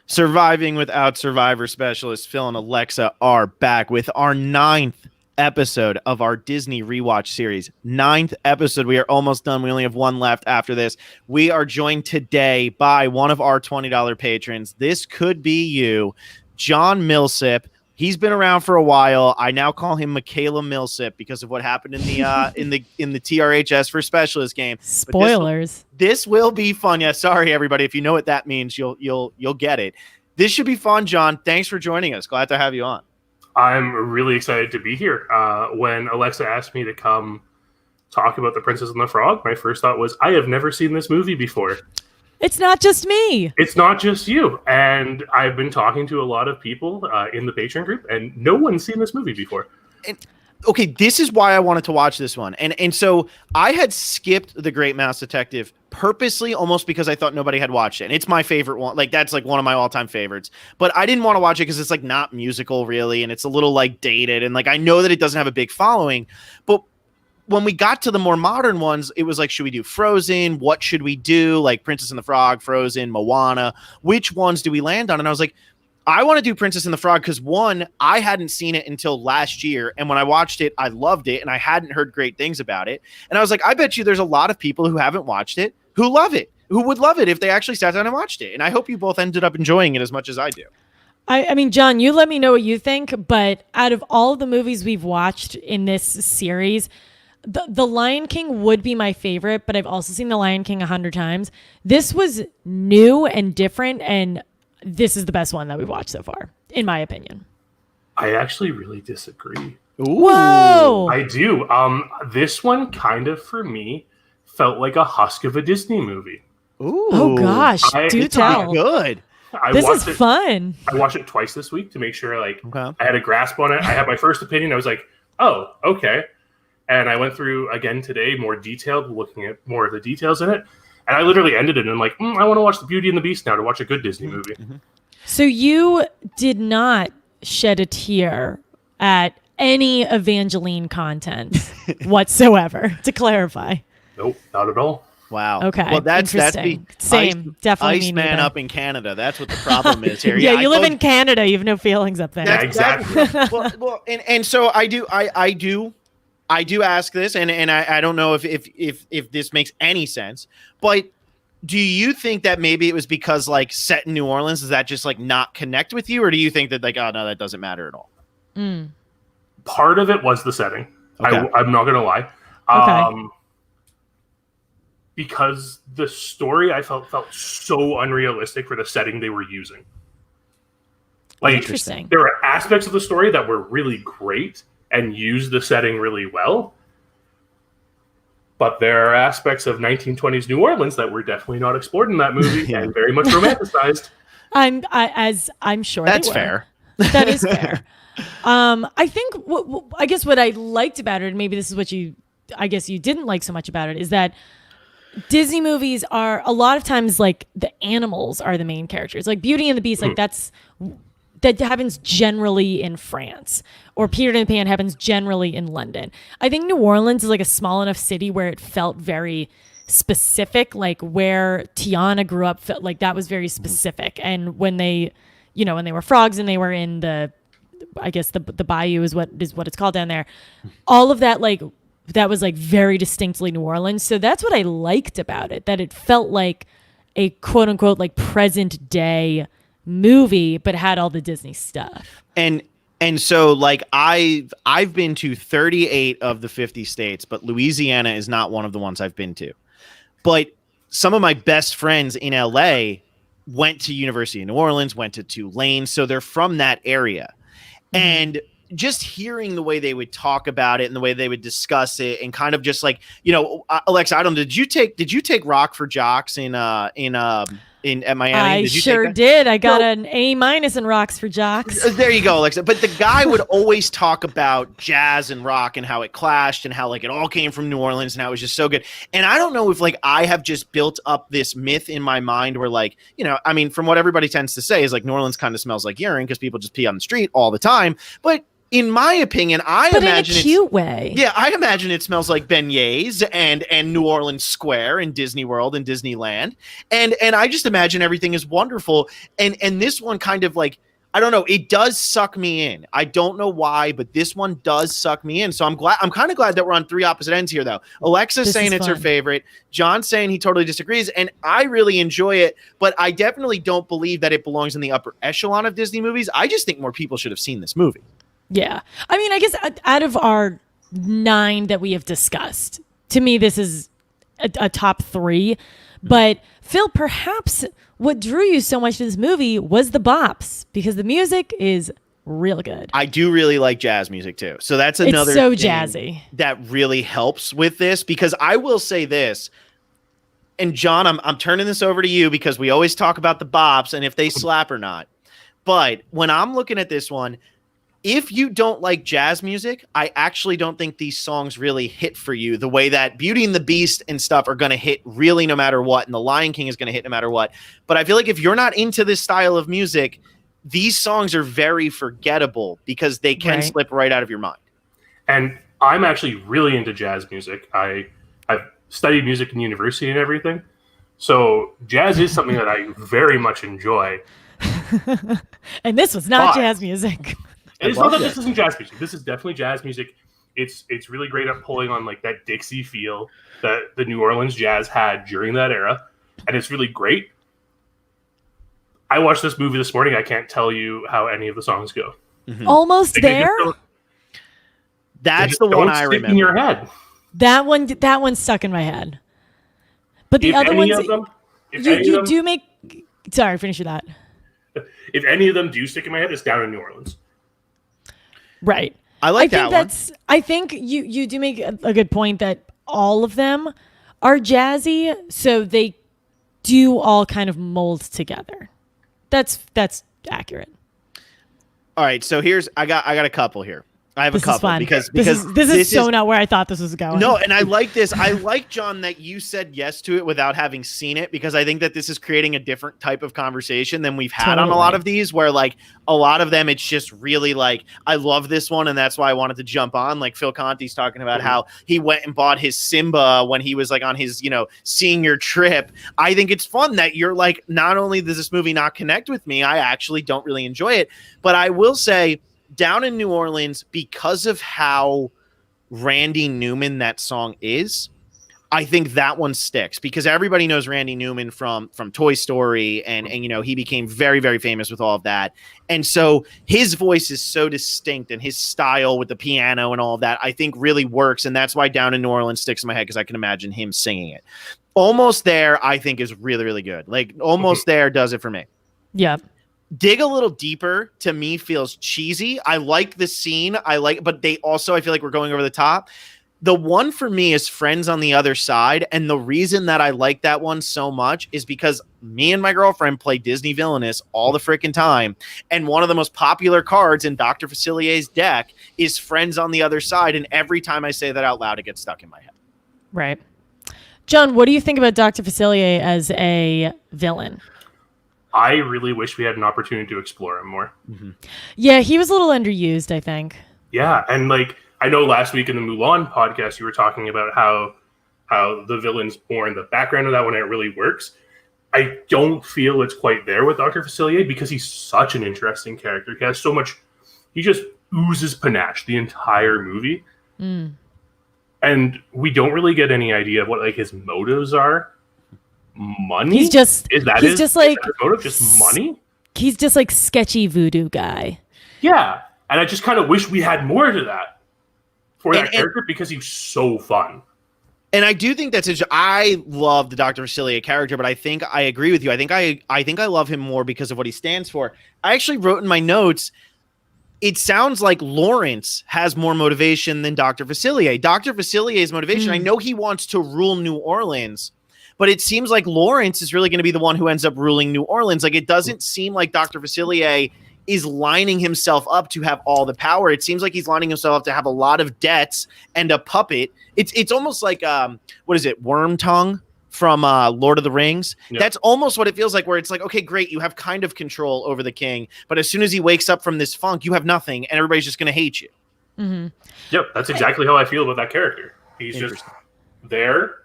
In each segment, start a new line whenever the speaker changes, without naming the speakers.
Surviving Without Survivor specialist Phil and Alexa are back with our 9th episode of our Disney rewatch series. 9th episode. We are almost done. We only have one left after this. We are joined today by one of our $20 patrons. This could be you, John Millsip. He's been around for a while. I now call him Michaela Millsip because of what happened in the TRHS for Specialist game.
Spoilers.
This will be fun. Yeah, sorry everybody. If you know what that means, you'll get it. This should be fun, John. Thanks for joining us. Glad to have you on.
I'm really excited to be here. When Alexa asked me to come talk about The Princess and the Frog, my first thought was, I have never seen this movie before.
It's not just me.
It's not just you. And I've been talking to a lot of people in the Patreon group, and no one's seen this movie before.
Okay, this is why I wanted to watch this one. And so I had skipped The Great Mouse Detective purposely, almost because I thought nobody had watched it. And it's my favorite one. Like, that's like one of my all-time favorites. But I didn't want to watch it because it's like not musical really, and it's a little like dated. And like I know that it doesn't have a big following. But when we got to the more modern ones, it was like, should we do Frozen? What should we do? Like Princess and the Frog, Frozen, Moana. Which ones do we land on? And I was like, I want to do Princess and the Frog because, one, I hadn't seen it until last year. And when I watched it, I loved it. And I hadn't heard great things about it. And I was like, I bet you there's a lot of people who haven't watched it who love it, who would love it if they actually sat down and watched it. And I hope you both ended up enjoying it as much as I do.
I mean, John, you let me know what you think. But out of all of the movies we've watched in this series, The Lion King would be my favorite, but I've also seen The Lion King 100 times. This was new and different, and this is the best one that we've watched so far, in my opinion.
I actually really disagree.
Ooh.
Whoa!
I do. This one kind of, for me, felt like a husk of a Disney movie.
Ooh.
Oh gosh, do tell.
Good.
This is fun.
I watched it twice this week to make sure I had a grasp on it. I had my first opinion. I was like, oh, okay. And I went through again today, more detailed, looking at more of the details in it. And I literally ended it and I'm like, I want to watch The Beauty and the Beast now to watch a good Disney movie. Mm-hmm.
So you did not shed a tear at any Evangeline content whatsoever, to clarify.
Nope, not at all.
Wow.
Okay.
Well, that's
same. Definitely
Iceman up in Canada. That's what the problem is here.
Yeah, you live in Canada. You have no feelings up there.
Yeah, exactly.
And so I do ask this, and I don't know if this makes any sense, but do you think that maybe it was because like set in New Orleans, does that just like not connect with you, or do you think that like, oh no, that doesn't matter at all?
Part of it was the setting.
Okay.
I'm not gonna lie.
Okay.
Because the story I felt so unrealistic for the setting they were using. Like,
interesting.
There are aspects of the story that were really great and used the setting really well. But there are aspects of 1920s New Orleans that were definitely not explored in that movie and very much romanticized.
I'm sure
that's fair.
That is fair. I think I guess what I liked about it, and maybe this is what you didn't like so much about it, is that Disney movies are a lot of times like the animals are the main characters. Like Beauty and the Beast, like that happens generally in France, or Peter and Pan happens generally in London. I think New Orleans is like a small enough city where it felt very specific, like where Tiana grew up felt like that was very specific. And when they were frogs and they were in the bayou is what it's called down there. All of that, like, that was like very distinctly New Orleans. So that's what I liked about it, that it felt like a quote unquote like present day movie, but had all the Disney stuff.
And so like I've been to 38 of the 50 states, but Louisiana is not one of the ones I've been to. But some of my best friends in LA went to University of New Orleans, went to Tulane, so they're from that area. And just hearing the way they would talk about it and the way they would discuss it, and kind of just like, Alexa, I don't know, did you take Rock for Jocks in at Miami?
I sure did. I got an A- in Rocks for Jocks.
There you go, Alexa. But the guy would always talk about jazz and rock and how it clashed and how like it all came from New Orleans and how it was just so good. And I don't know if like I have just built up this myth in my mind where like, I mean, from what everybody tends to say is like New Orleans kind of smells like urine because people just pee on the street all the time. But in my opinion,
but imagine in a cute way.
Yeah, I imagine it smells like beignets and New Orleans Square and Disney World and Disneyland, and I just imagine everything is wonderful. And this one kind of like, I don't know, it does suck me in. I don't know why, but this one does suck me in. So I'm kind of glad that we're on three opposite ends here, though. Alexa's saying it's her favorite. John's saying he totally disagrees, and I really enjoy it, but I definitely don't believe that it belongs in the upper echelon of Disney movies. I just think more people should have seen this movie. Yeah.
I mean, I guess out of our 9 that we have discussed, to me, this is a top 3. But Phil, perhaps what drew you so much to this movie was the bops, because the music is real good.
I do really like jazz music too. So that's another
it's so
thing
jazzy
that really helps with this, because I will say this, and John, I'm turning this over to you because we always talk about the bops and if they slap or not. But when I'm looking at this one, if you don't like jazz music, I actually don't think these songs really hit for you the way that Beauty and the Beast and stuff are going to hit really no matter what, and The Lion King is going to hit no matter what. But I feel like if you're not into this style of music, these songs are very forgettable because they can slip right out of your mind.
And I'm actually really into jazz music. I've studied music in university and everything. So jazz is something that I very much enjoy.
And this was not jazz music.
It's not that this isn't jazz music. This is definitely jazz music. It's really great at pulling on like that Dixie feel that the New Orleans jazz had during that era, and it's really great. I watched this movie this morning. I can't tell you how any of the songs go.
Mm-hmm. Almost there.
That's the one I remember.
In your head.
That one stuck in my head. But the other ones, you do make. Sorry, finish with that.
If any of them do stick in my head, it's Down in New Orleans.
Right.
I think one.
I think you do make a good point that all of them are jazzy, so they do all kind of mold together. That's accurate.
All right, so I got a couple here. I have a couple because
this is so not where I thought this was going.
No, and I like this. I like, John, that you said yes to it without having seen it, because I think that this is creating a different type of conversation than we've had on a lot of these, where like a lot of them, it's just really like, I love this one, and that's why I wanted to jump on. Like Phil Conti's talking about how he went and bought his Simba when he was like on his, senior trip. I think it's fun that you're like, not only does this movie not connect with me, I actually don't really enjoy it. But I will say, Down in New Orleans, because of how Randy Newman that song is, I think that one sticks, because everybody knows Randy Newman from Toy Story, and he became very, very famous with all of that. And so his voice is so distinct, and his style with the piano and all of that, I think really works. And that's why Down in New Orleans sticks in my head, because I can imagine him singing it. Almost There, I think, is really, really good. Like Almost There does it for me.
Yeah.
Dig a Little Deeper, to me, feels cheesy. I like the scene. But they also, I feel like we're going over the top. The one for me is Friends on the Other Side. And the reason that I like that one so much is because me and my girlfriend play Disney Villainous all the freaking time. And one of the most popular cards in Dr. Facilier's deck is Friends on the Other Side. And every time I say that out loud, it gets stuck in my head.
Right. John, what do you think about Dr. Facilier as a villain?
I really wish we had an opportunity to explore him more.
Mm-hmm. Yeah, he was a little underused, I think.
Yeah, and like I know last week in the Mulan podcast, you were talking about how the villain's more in the background of that when it really works. I don't feel it's quite there with Dr. Facilier, because he's such an interesting character. He has so much. He just oozes panache the entire movie, and we don't really get any idea of what like his motives are. Money?
He's just
motive? Just money?
He's just like sketchy voodoo guy.
Yeah. And I just kind of wish we had more to that for that character, because he's so fun.
And I do think that's I love the Dr. Facilier character, but I think I agree with you. I think I love him more because of what he stands for. I actually wrote in my notes, it sounds like Lawrence has more motivation than Dr. Facilier. Dr. Facilier's motivation, I know he wants to rule New Orleans, but it seems like Lawrence is really going to be the one who ends up ruling New Orleans. Like, it doesn't seem like Dr. Facilier is lining himself up to have all the power. It seems like he's lining himself up to have a lot of debts and a puppet. It's almost like, what is it, Worm Tongue from Lord of the Rings.
Yeah.
That's almost what it feels like, where it's like, okay, great, you have kind of control over the king, but as soon as he wakes up from this funk, you have nothing, and everybody's just going to hate you.
Mm-hmm.
Yep, that's exactly how I feel about that character. He's just there.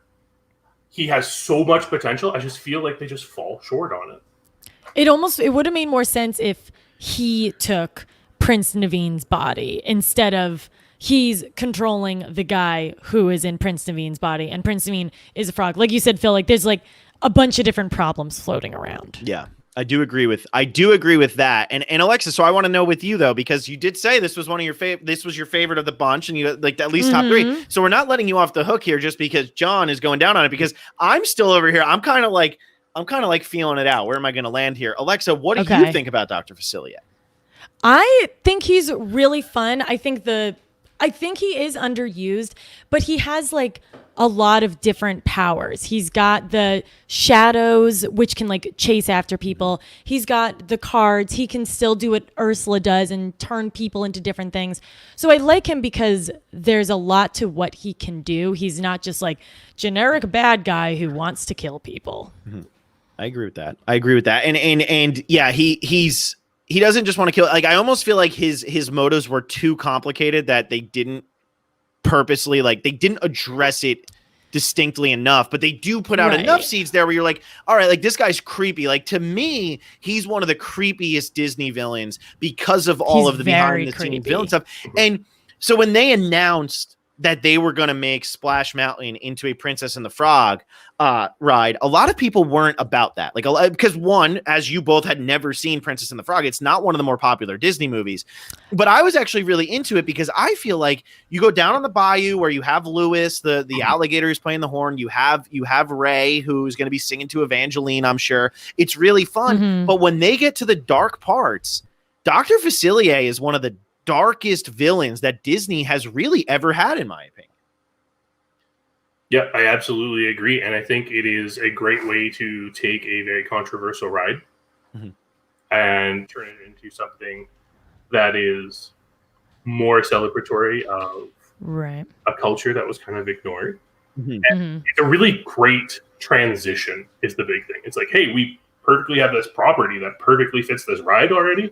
He has so much potential. I just feel like they just fall short on it.
It would have made more sense if he took Prince Naveen's body instead of he's controlling the guy who is in Prince Naveen's body, and Prince Naveen is a frog. Like you said, Phil, like there's like a bunch of different problems floating around.
Yeah. I do agree with that. And Alexa, so I want to know with you though, because you did say this was one of your this was your favorite of the bunch, and you like at least top 3. So we're not letting you off the hook here just because John is going down on it, because I'm still over here. I'm kind of like feeling it out. Where am I going to land here? Alexa, what do you think about Dr. Facilier?
I think he's really fun. I think he is underused, but he has like a lot of different powers. He's got the shadows, which can like chase after people. He's got the cards. He can still do what Ursula does and turn people into different things. So I like him because there's a lot to what he can do. He's not just like generic bad guy who wants to kill people.
Mm-hmm. I agree with that. And yeah, he doesn't just want to kill. Like, I almost feel like his motives were too complicated that they didn't purposely, like, they didn't address it distinctly enough, but they do put out enough seeds there where you're like, all right, like, this guy's creepy. Like, to me, he's one of the creepiest Disney villains because of all of the behind the scenes villain stuff. And so when they announced that they were going to make Splash Mountain into a Princess and the Frog ride, a lot of people weren't about that. Like, because one, as you both had never seen Princess and the Frog, it's not one of the more popular Disney movies. But I was actually really into it because I feel like you go down on the bayou where you have Lewis, the alligator who's playing the horn. You have Ray, who's going to be singing to Evangeline, I'm sure. It's really fun. Mm-hmm. But when they get to the dark parts, Dr. Facilier is one of the darkest villains that Disney has really ever had, in my opinion.
Yeah, I absolutely agree. And I think it is a great way to take a very controversial ride and turn it into something that is more celebratory of a culture that was kind of ignored. Mm-hmm. And it's a really great transition is the big thing. It's like, hey, we perfectly have this property that perfectly fits this ride already,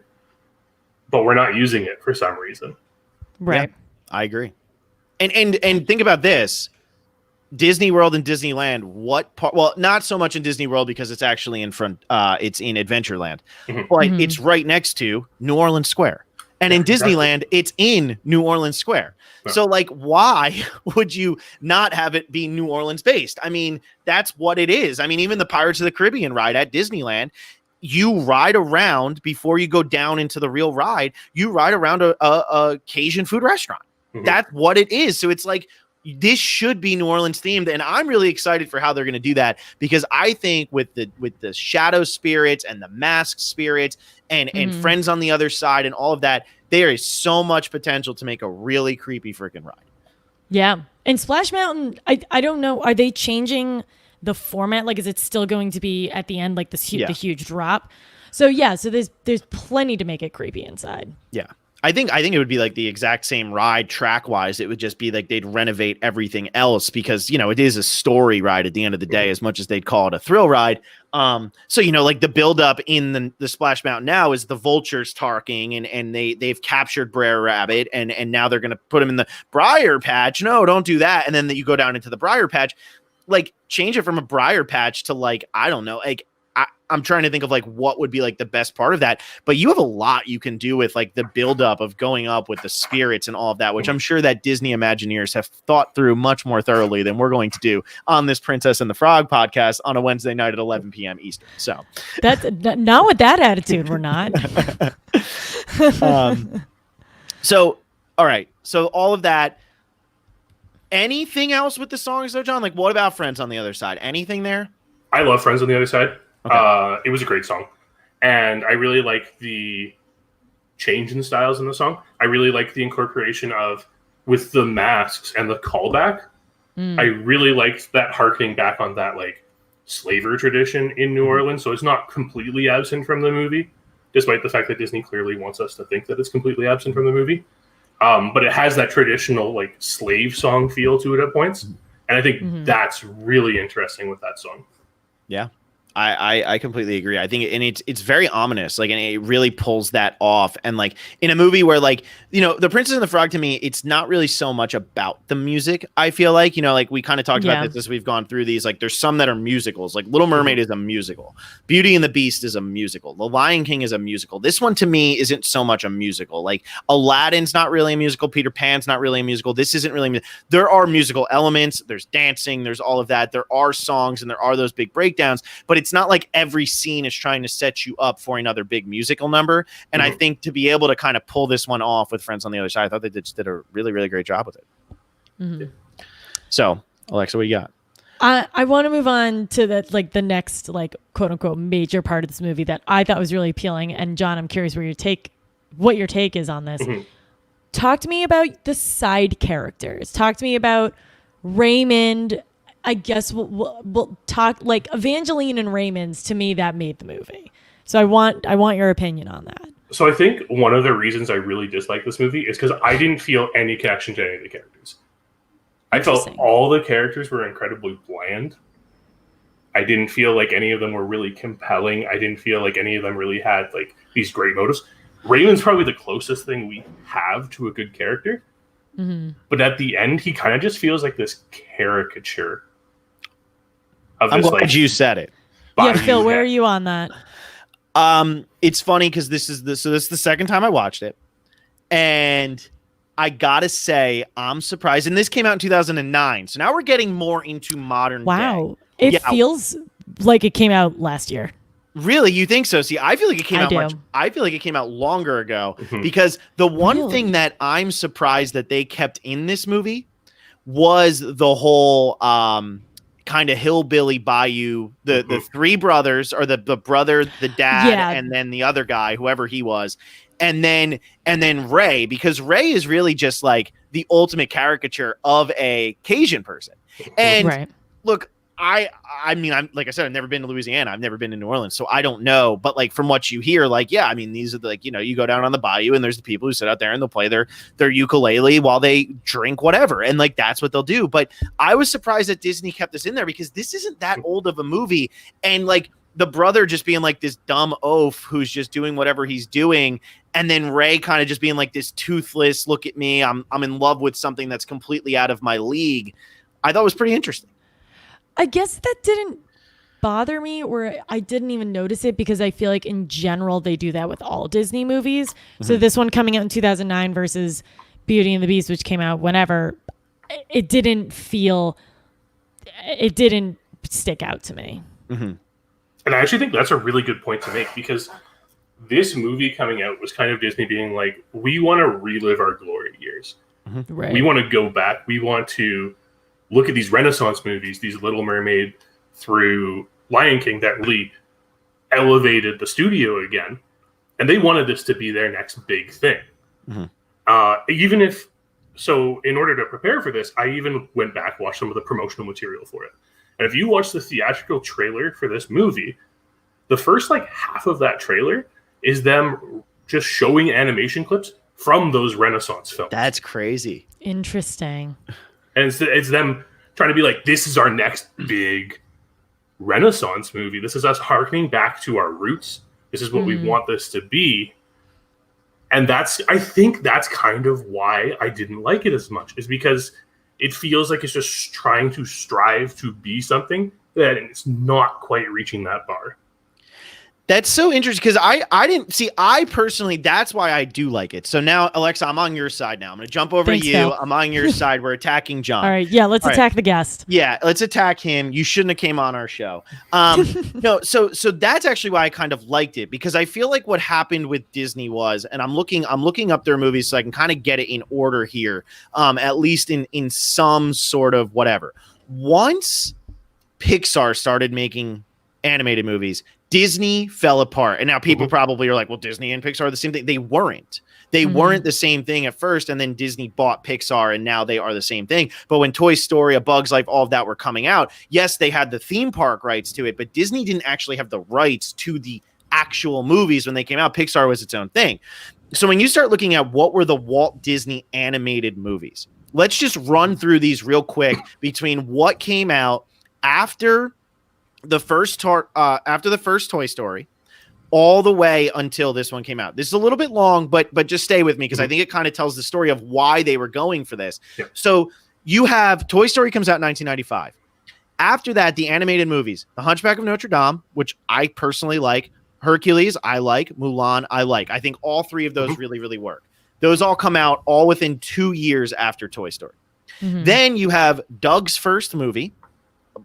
but we're not using it for some reason.
Right.
Yeah, I agree. And think about this. Disney World and Disneyland, well, not so much in Disney World because it's actually it's in Adventureland, but it's right next to New Orleans Square. And in Disneyland, it's in New Orleans Square. Yeah. So, like, why would you not have it be New Orleans based? I mean, that's what it is. I mean, even the Pirates of the Caribbean ride at Disneyland, you ride around before you go down into the real ride. You ride around a Cajun food restaurant. That's what it is. So it's like, this should be New Orleans themed, and I'm really excited for how they're going to do that, because I think with the shadow spirits and the mask spirits and friends on the other side and all of that, there is so much potential to make a really creepy freaking ride. Yeah.
And Splash Mountain, I don't know, are they changing the format? Like, is it still going to be at the end like the huge drop? So there's plenty to make it creepy inside.
Yeah. I think it would be like the exact same ride track wise. It would just be like they'd renovate everything else because, it is a story ride at the end of the day, as much as they'd call it a thrill ride. So, like the buildup in the Splash Mountain now is the vultures talking and they've captured Brer Rabbit and now they're going to put him in the Briar Patch. No, don't do that. And then you go down into the Briar Patch, like change it from a Briar Patch to like, I don't know, like, I'm trying to think of like what would be like the best part of that, but you have a lot you can do with like the buildup of going up with the spirits and all of that, which I'm sure that Disney Imagineers have thought through much more thoroughly than we're going to do on this Princess and the Frog podcast on a Wednesday night at 11 p.m. Eastern. So
that's not with that attitude. We're not.
So, all right. So all of that, anything else with the songs though, John? Like what about Friends on the Other Side? Anything there?
I love Friends on the Other Side.
Okay.
It was a great song, and I really like the change in styles in the song. I really like the incorporation with the masks and the callback. I really liked that harkening back on that like slaver tradition in New Orleans. So it's not completely absent from the movie, despite the fact that Disney clearly wants us to think that it's completely absent from the movie. But it has that traditional like slave song feel to it at points. And I think that's really interesting with that song.
Yeah. I completely agree. I think, and it's very ominous, like, and it really pulls that off. And like in a movie where, like, you know, The Princess and the Frog, to me, it's not really so much about the music. I feel like, you know, like we kind of talked about this as we've gone through these. Like, there's some that are musicals. Like Little Mermaid is a musical. Beauty and the Beast is a musical. The Lion King is a musical. This one to me isn't so much a musical. Like Aladdin's not really a musical. Peter Pan's not really a musical. This isn't really. There are musical elements. There's dancing. There's all of that. There are songs and there are those big breakdowns. But it's not like every scene is trying to set you up for another big musical number. And I think to be able to kind of pull this one off with Friends on the Other Side, I thought they just did a really, really great job with it. So, Alexa, what you got?
I want to move on to the next, like, quote unquote major part of this movie that I thought was really appealing. And John, I'm curious what your take is on this. Talk to me about the side characters. Talk to me about Raymond. I guess we'll talk, like, Evangeline and Raymond's, to me, that made the movie. So I want your opinion on that.
So I think one of the reasons I really dislike this movie is because I didn't feel any connection to any of the characters. I felt all the characters were incredibly bland. I didn't feel like any of them were really compelling. I didn't feel like any of them really had, like, these great motives. Raymond's probably the closest thing we have to a good character. But at the end, he kind of just feels like this caricature.
I'm glad you said it.
Yeah, Phil, where are you on that?
It's funny because this is the second time I watched it, and I gotta say I'm surprised. And this came out in 2009, so now we're getting more into modern.
Wow, it feels like it came out last year.
Really, you think so? See, I feel like it came out I feel like it came out longer ago because the one thing that I'm surprised that they kept in this movie was the whole kind of hillbilly bayou, the three brothers, or the brother, the dad, and then the other guy, whoever he was, and then Ray, because Ray is really just like the ultimate caricature of a Cajun person. And look, I mean, I'm, like I said, I've never been to Louisiana. I've never been to New Orleans, so I don't know. But like from what you hear, like, yeah, I mean, these are like, you know, you go down on the bayou and there's the people who sit out there and they'll play their ukulele while they drink whatever, and like that's what they'll do. But I was surprised that Disney kept this in there because this isn't that old of a movie, and like the brother just being like this dumb oaf who's just doing whatever he's doing, and then Ray kind of just being like this toothless, look at me, I'm in love with something that's completely out of my league. I thought it was pretty interesting.
I guess that didn't bother me, or I didn't even notice it, because I feel like in general they do that with all Disney movies. So this one coming out in 2009 versus Beauty and the Beast, which came out whenever, it didn't stick out to me.
And I actually think that's a really good point to make, because this movie coming out was kind of Disney being like, we want to relive our glory years.
Right.
We want to go back. We want to look at these Renaissance movies, these Little Mermaid through Lion King, that really elevated the studio again. And they wanted this to be their next big thing. Even if, so in order to prepare for this, I even went back, watched some of the promotional material for it. And if you watch the theatrical trailer for this movie, the first like half of that trailer is them just showing animation clips from those Renaissance films.
That's crazy.
Interesting.
And it's them trying to be like, this is our next big Renaissance movie. This is us harkening back to our roots. This is what we want this to be. And I think that's kind of why I didn't like it as much, is because it feels like it's just trying to strive to be something that it's not quite reaching that bar.
That's so interesting, because I didn't see, I personally, that's why I do like it. So now, Alexa, I'm on your side now. I'm going to jump over to you.
Phil.
I'm on your side. We're attacking John.
All right. Yeah, let's attack the guest.
Yeah, let's attack him. You shouldn't have came on our show. No, so that's actually why I kind of liked it, because I feel like what happened with Disney was, and I'm looking up their movies so I can kind of get it in order here, at least in some sort of whatever. Once Pixar started making animated movies, Disney fell apart. And now people probably are like, well, Disney and Pixar are the same thing. They weren't. They weren't the same thing at first, and then Disney bought Pixar, and now they are the same thing. But when Toy Story, A Bug's Life, all of that were coming out, yes, they had the theme park rights to it, but Disney didn't actually have the rights to the actual movies when they came out. Pixar was its own thing. So when you start looking at what were the Walt Disney animated movies, let's just run through these real quick between what came out after the first Toy Story all the way until this one came out. This is a little bit long, but just stay with me because I think it kind of tells the story of why they were going for this. Yeah. So you have Toy Story comes out in 1995. After that, the animated movies, The Hunchback of Notre Dame, which I personally like, Hercules, I like, Mulan, I like. I think all three of those really, really work. Those all come out all within 2 years after Toy Story. Then you have Doug's first movie,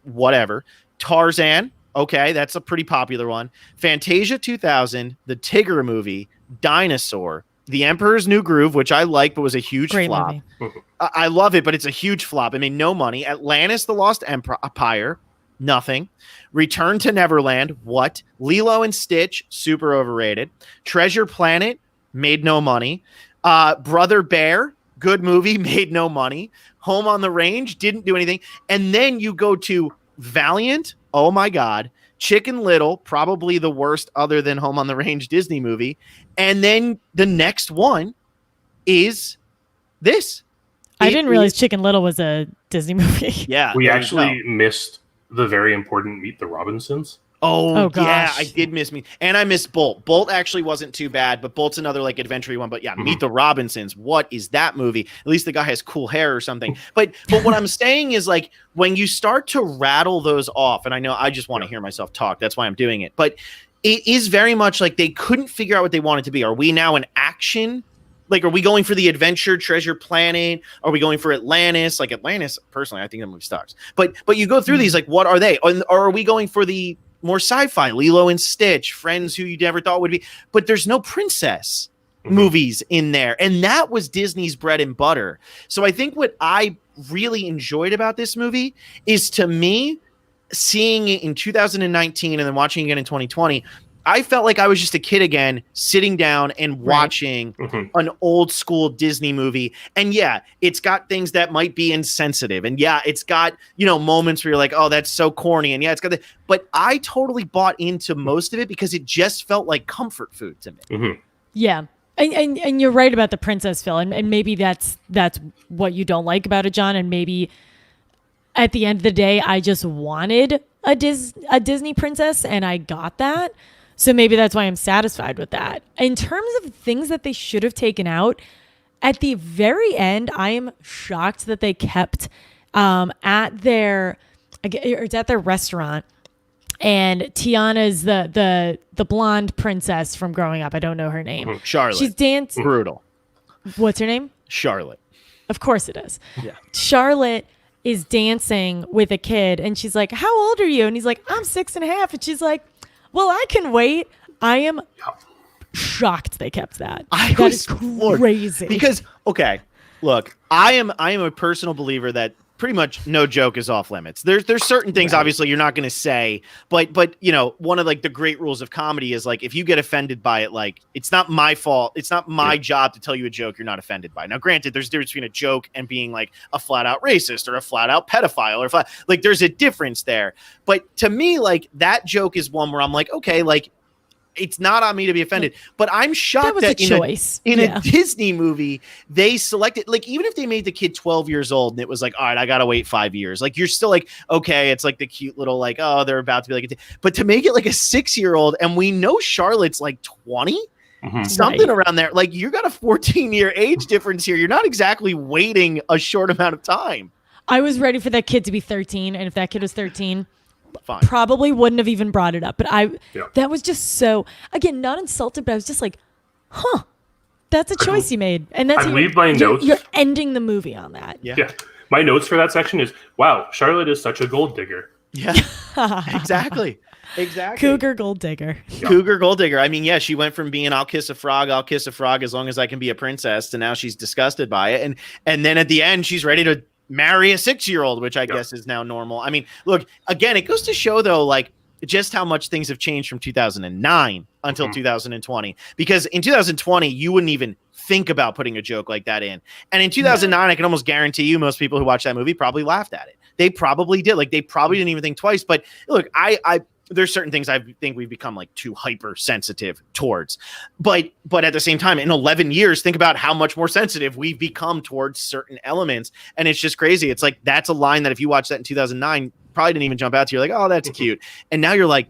whatever, Tarzan. Okay, that's a pretty popular one. Fantasia 2000, the Tigger movie, Dinosaur, The Emperor's New Groove, which I like, but was a huge flop. I love it, but it's a huge flop. I made no money. Atlantis, The Lost Empire, nothing. Return to Neverland, what? Lilo and Stitch, super overrated. Treasure Planet, made no money. Brother Bear, good movie, made no money. Home on the Range, didn't do anything. And then you go to Valiant, oh my God. Chicken Little, probably the worst other than Home on the Range Disney movie. And then the next one is this.
I didn't realize Chicken Little was a Disney movie.
Yeah.
We actually missed the very important Meet the Robinsons.
Oh gosh. Yeah, I did miss me. And I missed Bolt. Bolt actually wasn't too bad, but Bolt's another like adventure one. But yeah, Meet the Robinsons. What is that movie? At least the guy has cool hair or something. But what I'm saying is like when you start to rattle those off, and I know I just want to hear myself talk. That's why I'm doing it. But it is very much like they couldn't figure out what they wanted to be. Are we now an action? Like, are we going for the adventure Treasure Planet? Are we going for Atlantis? Like Atlantis, personally, I think that movie sucks. But you go through these, like, what are they? Or are we going for the more sci-fi, Lilo and Stitch, friends who you never thought would be, but there's no princess movies in there. And that was Disney's bread and butter. So I think what I really enjoyed about this movie is, to me, seeing it in 2019 and then watching it again in 2020, I felt like I was just a kid again, sitting down and watching an old school Disney movie. And yeah, it's got things that might be insensitive. And yeah, it's got, moments where you're like, oh, that's so corny. And yeah, it's got that. But I totally bought into most of it because it just felt like comfort food to me.
Yeah. And you're right about the princess, Phil. And maybe that's what you don't like about it, John. And maybe at the end of the day, I just wanted a Disney princess and I got that. So maybe that's why I'm satisfied with that. In terms of things that they should have taken out, at the very end, I am shocked that they kept at their restaurant. And Tiana's the blonde princess from growing up. I don't know her name.
Charlotte.
She's dancing.
Brutal.
What's her name?
Charlotte.
Of course it is.
Yeah.
Charlotte is dancing with a kid, and she's like, "How old are you?" And he's like, "I'm 6.5." And she's like, "Well, I can wait." I am shocked they kept that. That is crazy.
Because, okay, look, I am a personal believer that pretty much no joke is off limits. There's certain things obviously you're not going to say, but one of like the great rules of comedy is like if you get offended by it, like it's not my fault. It's not my job to tell you a joke you're not offended by. Now, granted, there's a difference between a joke and being like a flat out racist or a flat out pedophile or like there's a difference there. But to me, like that joke is one where I'm like, okay, like it's not on me to be offended, but I'm shocked that in a Disney movie, they selected, like, even if they made the kid 12 years old and it was like, all right, I got to wait 5 years. Like, you're still like, okay, it's like the cute little, like, oh, they're about to be like, but to make it like a 6-year-old, and we know Charlotte's like 20, something around there. Like, you got a 14-year age difference here. You're not exactly waiting a short amount of time.
I was ready for that kid to be 13. And if that kid was 13,
fine.
Probably wouldn't have even brought it up, but that was just so, again, not insulted, but I was just like, huh, that's a choice you made. And that's you're ending the movie on that.
Yeah. My notes for that section is, wow, Charlotte is such a gold digger.
Yeah, exactly.
Cougar gold digger.
Yeah. Cougar gold digger. I mean, yeah, she went from being I'll kiss a frog as long as I can be a princess, to now she's disgusted by it. And then at the end, she's ready to marry a 6-year-old, which I guess is now normal. I mean, look, again, it goes to show though, like just how much things have changed from 2009 until 2020, because in 2020, you wouldn't even think about putting a joke like that in. And in 2009, I can almost guarantee you most people who watched that movie probably laughed at it. They probably did. Like they probably didn't even think twice. But look, I there's certain things I think we've become like too hypersensitive towards, but at the same time, in 11 years, think about how much more sensitive we've become towards certain elements. And it's just crazy. It's like, that's a line that if you watched that in 2009, probably didn't even jump out to you. Like, oh, that's cute. And now you're like,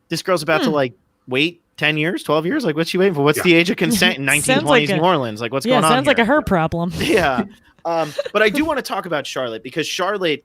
this girl's about to like wait 10 years, 12 years. Like, what's she waiting for? What's the age of consent in 1920s New Orleans? Like, what's going on?
Sounds like a her problem.
Yeah. But I do want to talk about Charlotte, because Charlotte,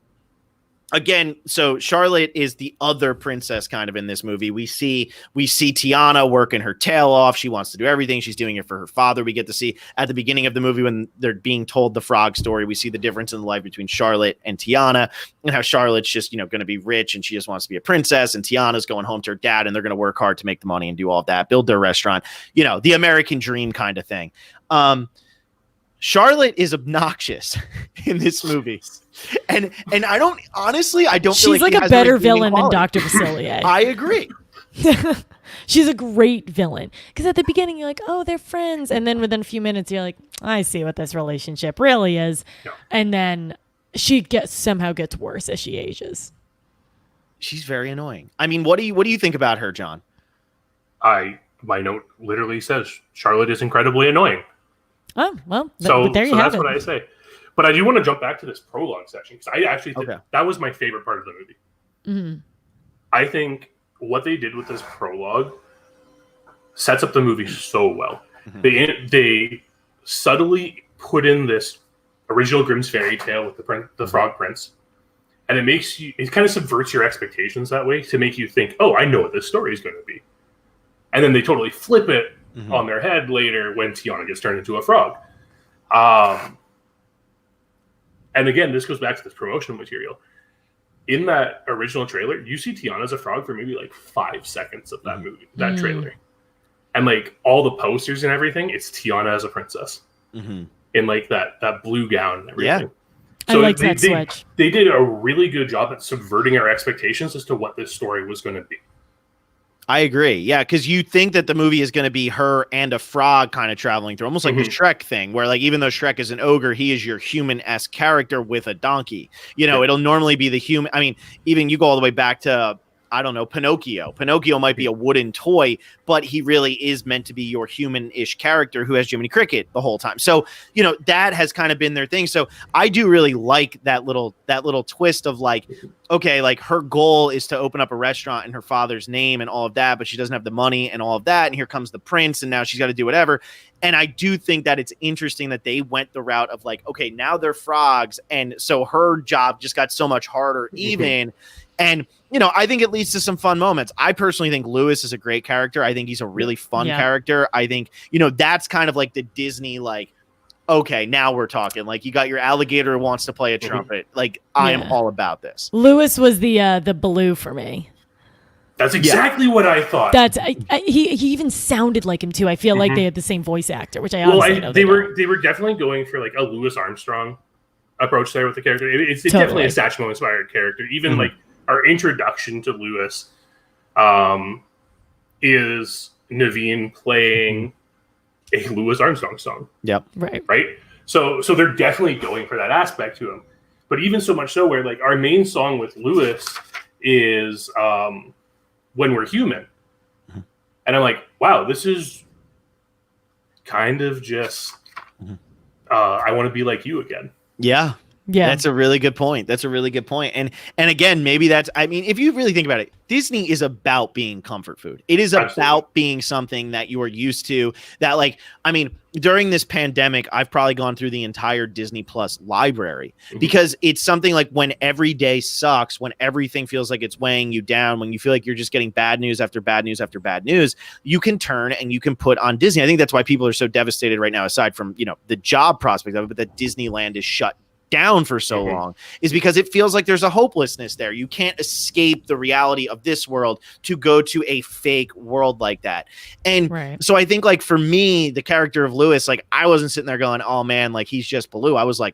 again, so Charlotte is the other princess kind of in this movie. We see Tiana working her tail off. She wants to do everything. She's doing it for her father. We get to see at the beginning of the movie when they're being told the frog story, we see the difference in the life between Charlotte and Tiana, and how Charlotte's just, going to be rich and she just wants to be a princess, and Tiana's going home to her dad and they're going to work hard to make the money and do all of that, build their restaurant, the American dream kind of thing. Charlotte is obnoxious in this movie. And I don't feel
she's like a better villain than Dr. Facilier.
I agree.
She's a great villain, because at the beginning you're like, oh, they're friends, and then within a few minutes you're like, I see what this relationship really is. No. And then she somehow gets worse as she ages.
She's very annoying. I mean, what do you think about her, John?
My note literally says Charlotte is incredibly annoing.
Oh, well,
so
there you have
that's
it.
what I say. But I do want to jump back to this prologue section, because I actually think that was my favorite part of the movie. Mm-hmm. I think what they did with this prologue sets up the movie so well. Mm-hmm. They subtly put in this original Grimm's fairy tale with the Frog Prince, and it kind of subverts your expectations that way to make you think, oh, I know what this story is going to be. And then they totally flip it on their head later when Tiana gets turned into a frog. And again, this goes back to this promotional material. In that original trailer, you see Tiana as a frog for maybe like 5 seconds of that movie, that trailer. And like all the posters and everything, it's Tiana as a princess in like that blue gown and everything.
Yeah. So I like that switch.
They did a really good job at subverting our expectations as to what this story was going to be.
I agree. Yeah, because you think that the movie is going to be her and a frog kind of traveling through, almost like the Shrek thing, where like even though Shrek is an ogre, he is your human-esque character with a donkey. It'll normally be the human. I mean, even you go all the way back to, I don't know, Pinocchio. Pinocchio might be a wooden toy, but he really is meant to be your human-ish character who has Jiminy Cricket the whole time. So, that has kind of been their thing. So I do really like that little twist of like, okay, like her goal is to open up a restaurant in her father's name and all of that, but she doesn't have the money and all of that. And here comes the prince, and now she's got to do whatever. And I do think that it's interesting that they went the route of like, okay, now they're frogs. And so her job just got so much harder even. And, I think it leads to some fun moments. I personally think Louis is a great character. I think he's a really fun character. I think, that's kind of like the Disney, like, okay, now we're talking. Like, you got your alligator who wants to play a trumpet. Like, I am all about this.
Louis was the Baloo for me.
That's exactly what I thought.
He even sounded like him too. I feel like they had the same voice actor, which I honestly know
they were definitely going for like a Louis Armstrong approach there with the character. It's definitely a Satchmo inspired character. Even like our introduction to Louis is Naveen playing a Louis Armstrong song.
Yep.
Right. So they're definitely going for that aspect to him. But even so much so where like our main song with Louis is When We're Human. And I'm like, wow, this is kind of just I want to be like you again.
Yeah. That's a really good point. And again, maybe if you really think about it, Disney is about being comfort food. It is about being something that you are used to, that during this pandemic, I've probably gone through the entire Disney Plus library because it's something like when every day sucks, when everything feels like it's weighing you down, when you feel like you're just getting bad news after bad news after bad news, you can turn and you can put on Disney. I think that's why people are so devastated right now, aside from, the job prospect of it, but that Disneyland is shut down for so long, is because it feels like there's a hopelessness there. You can't escape the reality of this world to go to a fake world like that. And so I think like for me, the character of Louis, like I wasn't sitting there going, oh man, like he's just Baloo. I was like,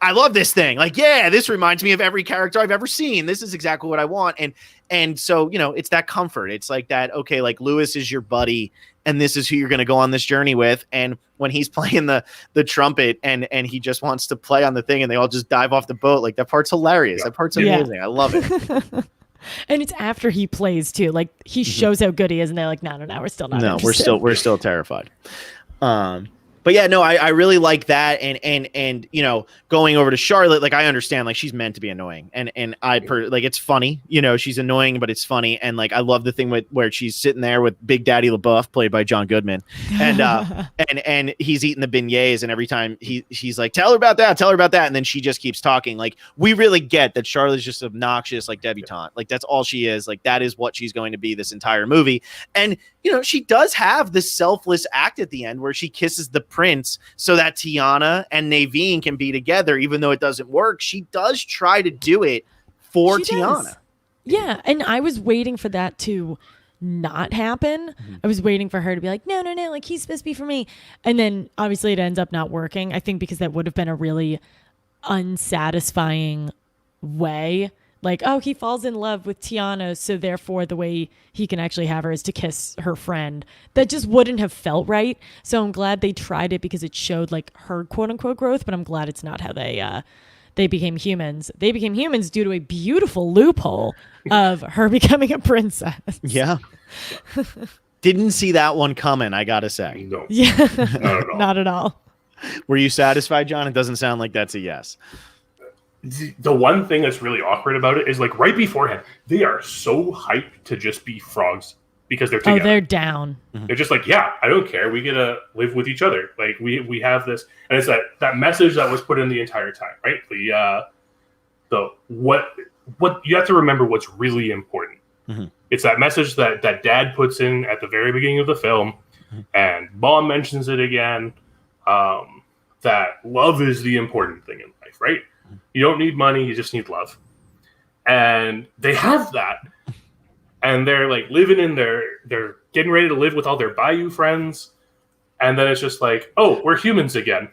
I love this thing. Like, yeah, this reminds me of every character I've ever seen. This is exactly what I want. And so, it's that comfort. It's like that, okay, like Louis is your buddy and this is who you're going to go on this journey with. And when he's playing the trumpet and he just wants to play on the thing and they all just dive off the boat, like that part's hilarious. That part's amazing. I love it.
And it's after he plays too. Like he shows how good he is, and they're like, no, we're still not.
No,
interested.
we're still terrified. But yeah, no, I really like that, and you know, going over to Charlotte, like I understand, like she's meant to be annoying, and like it's funny, you know, she's annoying, but it's funny, and like I love the thing where she's sitting there with Big Daddy LaBeouf, played by John Goodman, and and he's eating the beignets, and every time he's like, tell her about that, and then she just keeps talking. Like we really get that Charlotte's just obnoxious, like debutante, like that's all she is, like that is what she's going to be this entire movie, and you know, she does have this selfless act at the end where she kisses the prince so that Tiana and Naveen can be together, even though it doesn't work. She does try to do it for Tiana.
Yeah, and I was waiting for that to not happen. Mm-hmm. I was waiting for her to be like, no, like he's supposed to be for me. And then obviously it ends up not working. I think because that would have been a really unsatisfying way. Like, oh, he falls in love with Tiana, so therefore the way he can actually have her is to kiss her friend. That just wouldn't have felt right. So I'm glad they tried it because it showed like her quote unquote growth, but I'm glad it's not how they became humans. They became humans due to a beautiful loophole of her becoming a princess.
Yeah. Didn't see that one coming, I gotta say.
No.
Yeah. Not at all.
Were you satisfied, John? It doesn't sound like that's a yes.
The one thing that's really awkward about it is like right beforehand, they are so hyped to just be frogs because they're together.
Oh, they're down.
They're just like, yeah, I don't care. We get to live with each other. Like we have this, and it's that message that was put in the entire time, right? The what you have to remember what's really important. Mm-hmm. It's that message that Dad puts in at the very beginning of the film, and Mom mentions it again. That love is the important thing in life, right? You don't need money, you just need love. And they have that. And they're like living in they're getting ready to live with all their Bayou friends. And then it's just like, oh, we're humans again.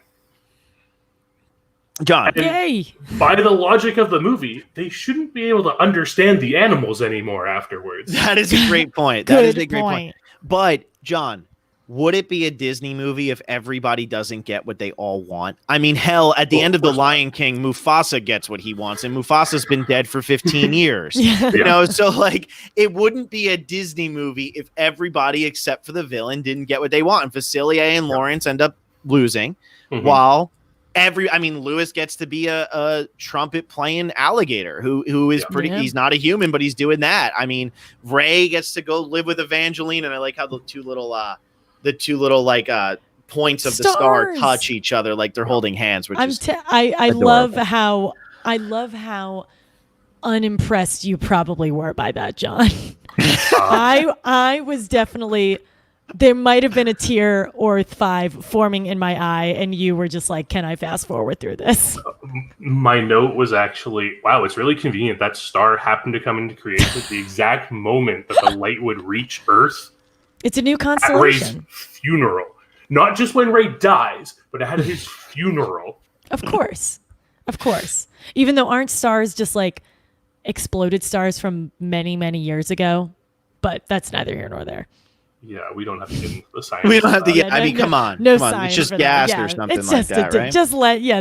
John.
Yay.
By the logic of the movie, they shouldn't be able to understand the animals anymore afterwards.
That is a great point. That is a great point. But, John, would it be a Disney movie if everybody doesn't get what they all want? I mean, hell, at the end of The Lion King, Mufasa gets what he wants, and Mufasa's been dead for 15 years. You know, so like it wouldn't be a Disney movie if everybody except for the villain didn't get what they want. And Facilier and Lawrence end up losing, while Lewis gets to be a trumpet playing alligator who is pretty. He's not a human, but he's doing that. I mean, Ray gets to go live with Evangeline, and I like how the two little points of the star touch each other like they're holding hands, which
I love how unimpressed you probably were by that, John. I was definitely, there might have been a tear or 5 forming in my eye, and you were just like, can I fast forward through this?
My note was actually, wow, it's really convenient that star happened to come into creation at the exact moment that the light would reach Earth.
It's a new constellation.
At Ray's funeral. Not just when Ray dies, but at his funeral.
Of course. Even though aren't stars just like exploded stars from many, many years ago? But that's neither here nor there.
Yeah, we don't have to get into the science.
We don't have to get, come on.
No
come on.
science.
It's just gas or something like that, right?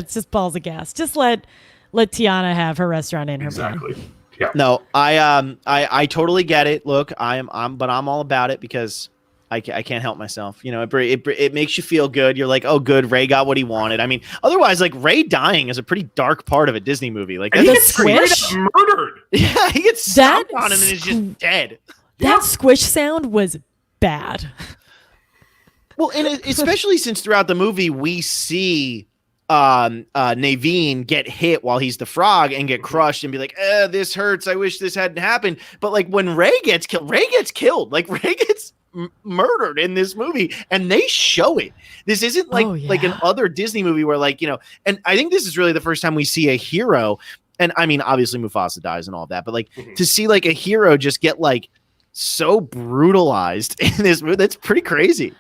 It's just balls of gas. Just let Tiana have her restaurant in her mind.
Exactly. Yeah.
No, I totally get it. Look, I'm all about it because I can't help myself. You know, it makes you feel good. You're like, oh, good, Ray got what he wanted. I mean, otherwise, like Ray dying is a pretty dark part of a Disney movie. Like
he gets murdered.
Yeah, he gets stomped on him and is just dead.
That squish sound was bad.
Well, and especially since throughout the movie we see Naveen get hit while he's the frog and get crushed and be like, this hurts. I wish this hadn't happened. But like when Ray gets killed. Like Ray gets murdered in this movie, and they show it. This isn't like an other Disney movie where like, you know, and I think this is really the first time we see a hero. And I mean, obviously Mufasa dies and all that, but like to see like a hero just get like so brutalized in this movie, that's pretty crazy.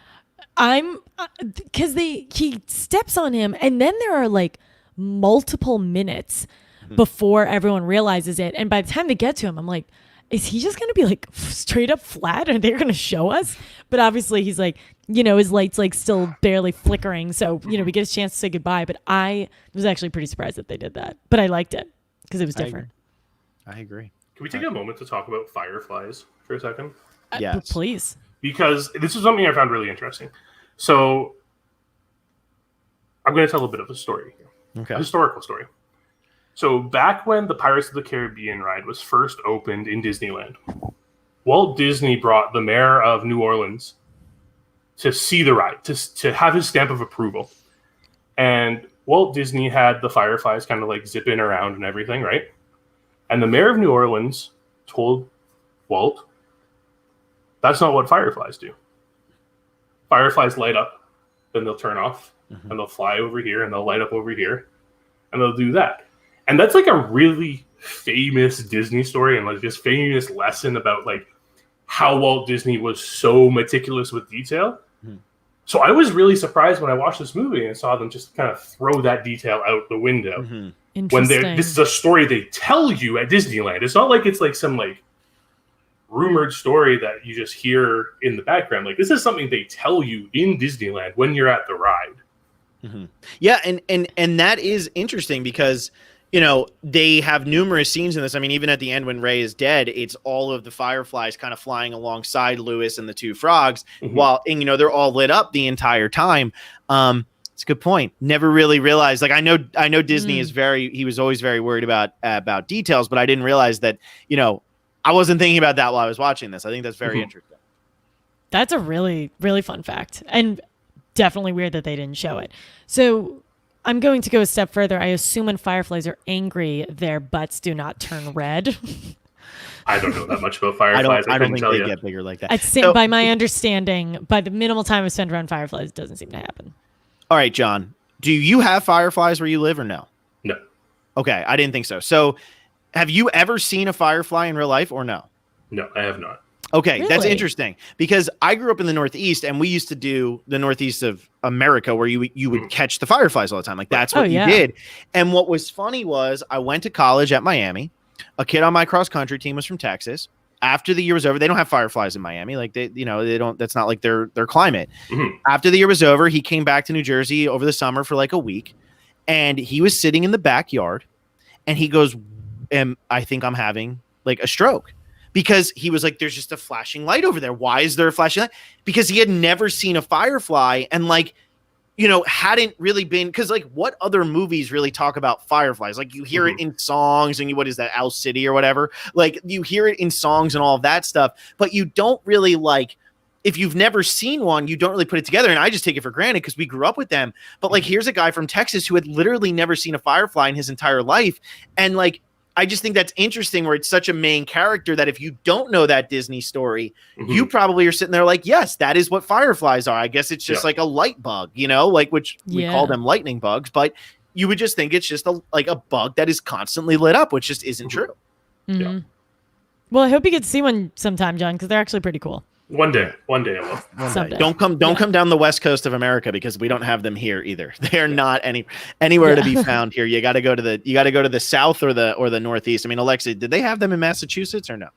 Because
he steps on him, and then there are like multiple minutes before everyone realizes it. And by the time they get to him, I'm like, is he just going to be like straight up flat and they're going to show us? But obviously he's like, you know, his light's like still barely flickering. So, you know, we get a chance to say goodbye. But I was actually pretty surprised that they did that. But I liked it because it was different.
I agree.
Can we take a moment to talk about fireflies for a second?
Yes.
Please.
Because this is something I found really interesting. So I'm going to tell a bit of a story here.
Okay.
A historical story. So back when the Pirates of the Caribbean ride was first opened in Disneyland, Walt Disney brought the mayor of New Orleans to see the ride, to have his stamp of approval. And Walt Disney had the fireflies kind of like zipping around and everything, right? And the mayor of New Orleans told Walt, that's not what fireflies do. Fireflies light up, then they'll turn off, and they'll fly over here, and they'll light up over here, and they'll do that. And that's like a really famous Disney story and like this famous lesson about like how Walt Disney was so meticulous with detail. So I was really surprised when I watched this movie and saw them just kind of throw that detail out the window. When this is a story they tell you at Disneyland. It's not like it's like some like rumored story that you just hear in the background. Like this is something they tell you in Disneyland when you're at the ride.
Yeah, and that is interesting because they have numerous scenes in this. I mean, even at the end when Ray is dead, it's all of the fireflies kind of flying alongside Lewis and the two frogs while, and they're all lit up the entire time. It's a good point. Never really realized, like, I know Disney is he was always very worried about details, but I didn't realize that, I wasn't thinking about that while I was watching this. I think that's very interesting.
That's a really, really fun fact, and definitely weird that they didn't show it. So I'm going to go a step further. I assume when fireflies are angry, their butts do not turn red.
I don't know that much about fireflies.
I don't think they get bigger like that.
By my understanding, by the minimal time I spend around fireflies, it doesn't seem to happen.
All right, John, do you have fireflies where you live or no?
No.
Okay, I didn't think so. So have you ever seen a firefly in real life or no?
No, I have not.
Okay,
really?
That's interesting because I grew up in the Northeast and we used to do the Northeast of America where you would catch the fireflies all the time. Like that's what you did. And what was funny was I went to college at Miami. A kid on my cross country team was from Texas. After the year was over, they don't have fireflies in Miami. Like they don't, that's not like their climate. After the year was over, he came back to New Jersey over the summer for like a week and he was sitting in the backyard and he goes, I think I'm having like a stroke. Because he was like, there's just a flashing light over there. Why is there a flashing light? Because he had never seen a firefly and like, hadn't really been, because like what other movies really talk about fireflies? Like you hear it in songs and what is that, Owl City or whatever? Like you hear it in songs and all of that stuff, but you don't really like, if you've never seen one, you don't really put it together. And I just take it for granted because we grew up with them. But like, here's a guy from Texas who had literally never seen a firefly in his entire life. And like, I just think that's interesting where it's such a main character that if you don't know that Disney story, you probably are sitting there like, yes, that is what fireflies are. I guess it's just like a light bug, like which we call them lightning bugs, but you would just think it's just a bug that is constantly lit up, which just isn't true.
Yeah.
Well, I hope you get to see one sometime, John, because they're actually pretty cool.
One day I will.
Someday.
Don't come down the west coast of America because we don't have them here either. They're not anywhere to be found here. You got to go to the south or the northeast. I mean, Alexa, did they have them in Massachusetts or no?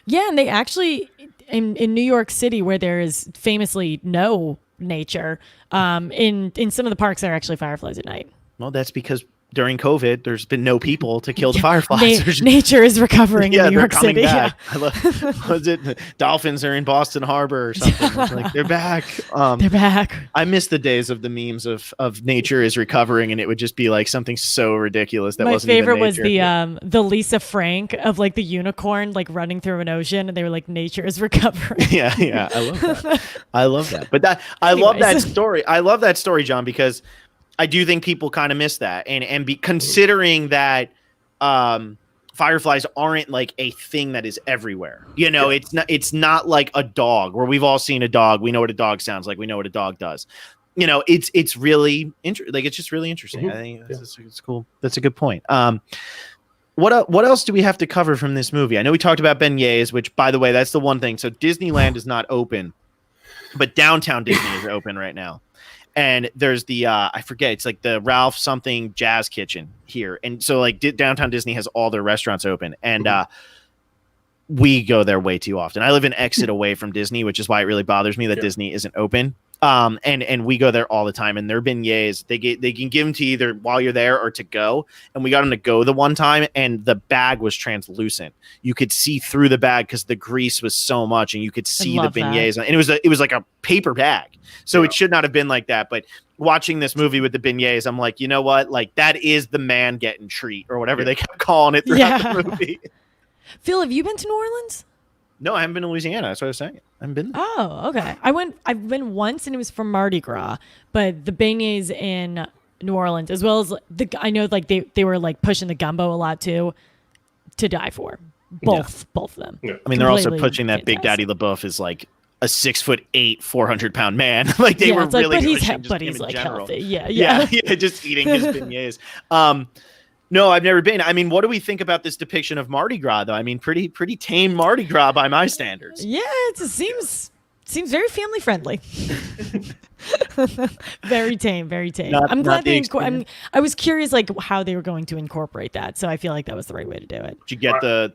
Yeah, and they actually in New York City, where there is famously no nature, in some of the parks there are actually fireflies at night.
Well, that's because during COVID, there's been no people to kill the fireflies.
Nature is recovering in New York City.
Back. Was it dolphins are in Boston Harbor or something? Like they're back.
They're back.
I miss the days of the memes of nature is recovering, and it would just be like something so ridiculous that wasn't even nature.
My favorite was the Lisa Frank of like the unicorn like running through an ocean, and they were like, "Nature is recovering."
Yeah, I love that. But I love that story. I love that story, John, because I do think people kind of miss that, and considering that fireflies aren't like a thing that is everywhere. It's not like a dog where we've all seen a dog. We know what a dog sounds like. We know what a dog does. It's really interesting. Like it's just really interesting. I think it's cool. That's a good point. What else do we have to cover from this movie? I know we talked about beignets, which by the way, that's the one thing. So Disneyland is not open, but downtown Disney is open right now. And there's the I forget, it's like the Ralph something Jazz Kitchen here, and so like downtown Disney has all their restaurants open, and we go there way too often. I live an exit away from Disney, which is why it really bothers me that Disney isn't open. And we go there all the time, and their beignets, they can give them to you either while you're there or to go. And we got them to go the one time, and the bag was translucent. You could see through the bag because the grease was so much, and you could see the beignets. And it was like a paper bag, so it should not have been like that. But watching this movie with the beignets, I'm like, you know what? Like, that is the man getting treat, or whatever they kept calling it throughout the movie.
Phil, have you been to New Orleans?
No, I haven't been to Louisiana. That's what I was saying. I haven't been there.
Oh, okay. I've been once, and it was for Mardi Gras. But the beignets in New Orleans, as well as I know like they were like pushing the gumbo a lot too, to die for. Both of them.
Yeah.
I mean, they're also pushing that Big Daddy LaBeouf is like a 6'8", 400-pound man. Like they were really,
but he's like healthy.
Yeah, just eating his beignets. No, I've never been. I mean, what do we think about this depiction of Mardi Gras, though? I mean, pretty tame Mardi Gras by my standards.
Yeah, it seems very family friendly. Very tame, very tame. I'm glad I was curious, like how they were going to incorporate that. So I feel like that was the right way to do it.
Did you get the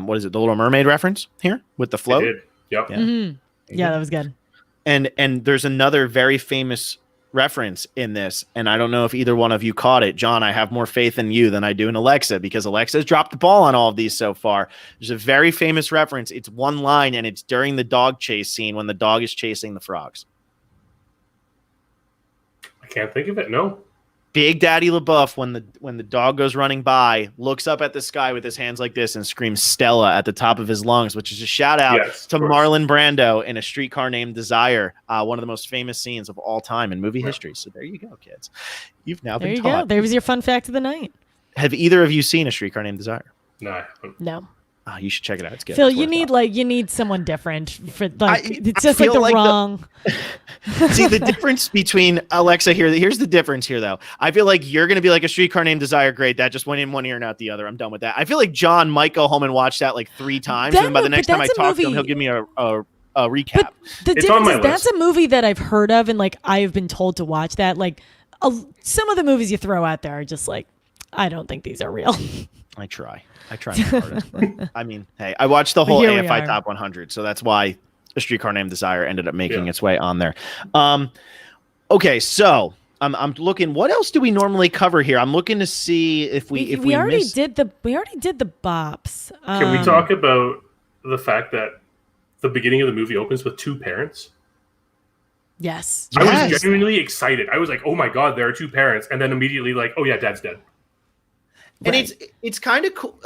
what is it? The Little Mermaid reference here with the float?
I did. Yep.
Yeah. Mm-hmm. Yeah, that was good.
And there's another very famous reference in this, and I don't know if either one of you caught it. John, I have more faith in you than I do in Alexa, because Alexa's dropped the ball on all of these so far. There's a very famous reference. It's one line, and it's during the dog chase scene when the dog is chasing the frogs.
I can't think of it. No.
Big Daddy LaBeouf, when the dog goes running by, looks up at the sky with his hands like this and screams Stella at the top of his lungs, which is a shout out to Marlon Brando in A Streetcar Named Desire, one of the most famous scenes of all time in movie history. So there you go, kids. You've now been taught. There you go.
There was your fun fact of the night.
Have either of you seen A Streetcar Named Desire?
No, I haven't.
No.
Oh, you should check it out. It's good.
Phil, you need someone different for it's just like the wrong.
See the difference between Alexa here. Here's the difference here, though. I feel like you're going to be like A Streetcar Named Desire. Great, that just went in one ear and out the other. I'm done with that. I feel like John might go home and watch that like 3 times, and by the next time I talk to him, he'll give me a recap.
But the difference is that's a movie that I've heard of, and like I've been told to watch that. Like some of the movies you throw out there are just like, I don't think these are real.
I try my hardest. I mean, hey, I watched the whole AFI Top 100, so that's why A Streetcar Named Desire ended up making its way on there. Okay, so I'm looking. What else do we normally cover here? I'm looking to see if we
already did the bops.
Can we talk about the fact that the beginning of the movie opens with 2 parents?
Yes.
I was genuinely excited. I was like, oh my God, there are 2 parents. And then immediately like, oh yeah, Dad's dead.
And it's kind of cool.